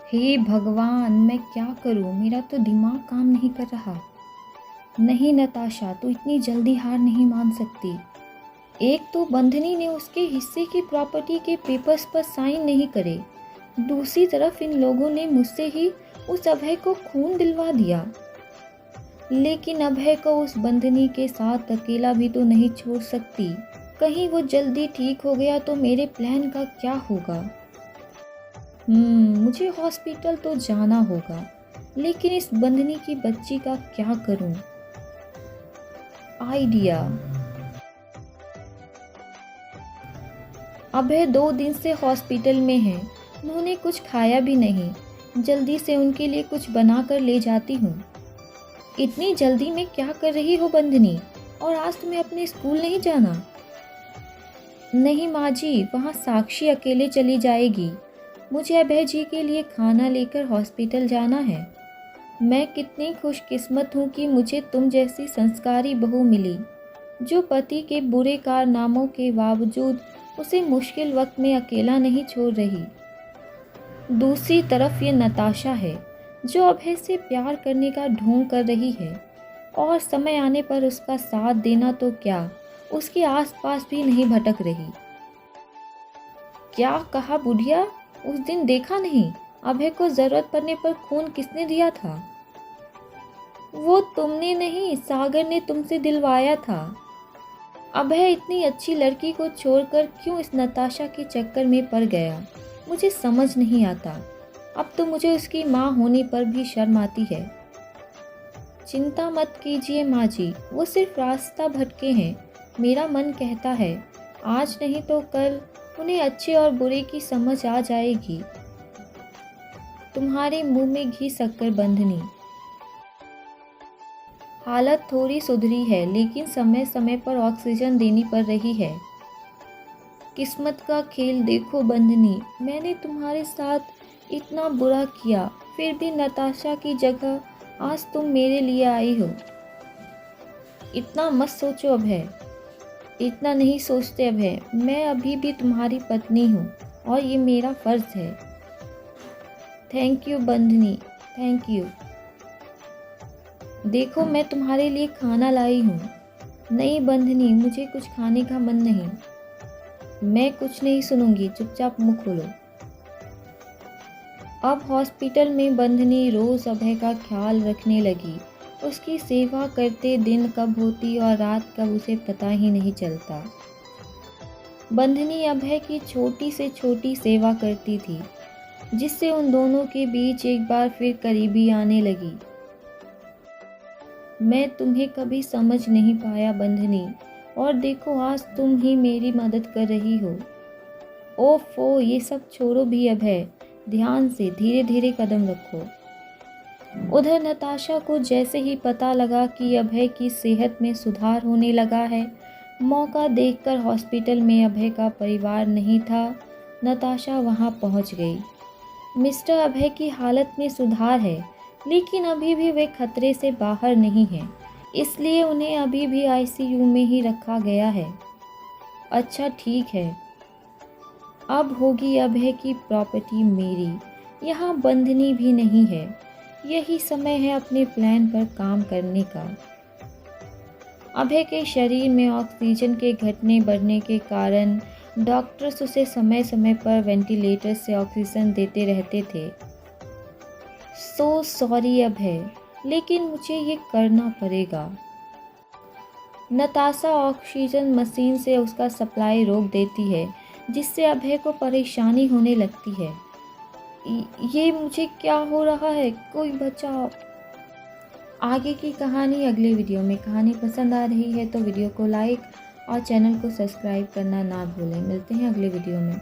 हे भगवान, मैं क्या करूं? मेरा तो दिमाग काम नहीं कर रहा। नहीं नताशा, तू इतनी जल्दी हार नहीं मान सकती। एक तो बंधनी ने उसके हिस्से की प्रॉपर्टी के पेपर्स पर साइन नहीं करे, दूसरी तरफ इन लोगों ने मुझसे ही उस अभय को खून दिलवा दिया। लेकिन अभय को उस बंधनी के साथ अकेला भी तो नहीं छोड़ सकती। कहीं वो जल्दी ठीक हो गया तो मेरे प्लान का क्या होगा? मुझे हॉस्पिटल तो जाना होगा, लेकिन इस बंधनी की बच्ची का क्या करूं? आइडिया। अभय 2 दिन से हॉस्पिटल में है, उन्होंने कुछ खाया भी नहीं। जल्दी से उनके लिए कुछ बना कर ले जाती हूँ। इतनी जल्दी में क्या कर रही हो बंधनी? और आज तुम्हें अपने स्कूल नहीं जाना? नहीं माँ जी, वहाँ साक्षी अकेले चली जाएगी। मुझे अभय जी के लिए खाना लेकर हॉस्पिटल जाना है। मैं कितनी खुशकिस्मत हूँ कि मुझे तुम जैसी संस्कारी बहू मिली, जो पति के बुरे कारनामों के बावजूद उसे मुश्किल वक्त में अकेला नहीं छोड़ रही। दूसरी तरफ ये नताशा है, जो अभय से प्यार करने का ढोंग कर रही है, और समय आने पर उसका साथ देना तो क्या, उसके आसपास भी नहीं भटक रही। क्या कहा बुढ़िया? उस दिन देखा नहीं, अभय को जरूरत पड़ने पर खून किसने दिया था? वो तुमने नहीं, सागर ने तुमसे दिलवाया था। अभय इतनी अच्छी लड़की को छोड़कर क्यों इस नताशा के चक्कर में पड़ गया, मुझे समझ नहीं आता। अब तो मुझे उसकी माँ होने पर भी शर्म आती है। चिंता मत कीजिए माँ जी, वो सिर्फ रास्ता भटके हैं। मेरा मन कहता है आज नहीं तो कल उन्हें अच्छे और बुरे की समझ आ जाएगी। तुम्हारे मुंह में घी शक्कर बंधनी। हालत थोड़ी सुधरी है, लेकिन समय समय पर ऑक्सीजन देनी पड़ रही है। किस्मत का खेल देखो बंधनी, मैंने तुम्हारे साथ इतना बुरा किया, फिर भी नताशा की जगह आज तुम मेरे लिए आई हो। इतना मत सोचो अभय, इतना नहीं सोचते अभय। मैं अभी भी तुम्हारी पत्नी हूँ और ये मेरा फर्ज है। Thank you Bandhani, thank you. देखो मैं तुम्हारे लिए खाना लाई हूँ। नहीं बंधनी, मुझे कुछ खाने का मन नहीं। मैं कुछ नहीं सुनूंगी, चुपचाप मुंह खोलो। अब हॉस्पिटल में बंधनी रोज अभय का ख्याल रखने लगी। उसकी सेवा करते दिन कब होती और रात कब उसे पता ही नहीं चलता। बंधनी अभय की छोटी से छोटी सेवा करती थी, जिससे उन दोनों के बीच एक बार फिर करीबी आने लगी। मैं तुम्हें कभी समझ नहीं पाया बंधनी, और देखो आज तुम ही मेरी मदद कर रही हो। ओफो, ये सब छोड़ो भी अभय, ध्यान से धीरे धीरे कदम रखो। उधर नताशा को जैसे ही पता लगा कि अभय की सेहत में सुधार होने लगा है, मौका देखकर हॉस्पिटल में अभय का परिवार नहीं था, नताशा वहां पहुंच गई। मिस्टर अभय की हालत में सुधार है, लेकिन अभी भी वे खतरे से बाहर नहीं हैं, इसलिए उन्हें अभी भी आईसीयू में ही रखा गया है। अच्छा ठीक है, अब होगी अभय की प्रॉपर्टी मेरी, यहाँ बंधनी भी नहीं है। यही समय है अपने प्लान पर काम करने का। अभय के शरीर में ऑक्सीजन के घटने बढ़ने के कारण डॉक्टर्स उसे समय समय पर वेंटिलेटर से ऑक्सीजन देते रहते थे। सो सॉरी अभय, लेकिन मुझे ये करना पड़ेगा। नताशा ऑक्सीजन मशीन से उसका सप्लाई रोक देती है, जिससे अभय को परेशानी होने लगती है। ये मुझे क्या हो रहा है, कोई बचाओ। आगे की कहानी अगले वीडियो में। कहानी पसंद आ रही है तो वीडियो को लाइक और चैनल को सब्सक्राइब करना ना भूलें। मिलते हैं अगले वीडियो में।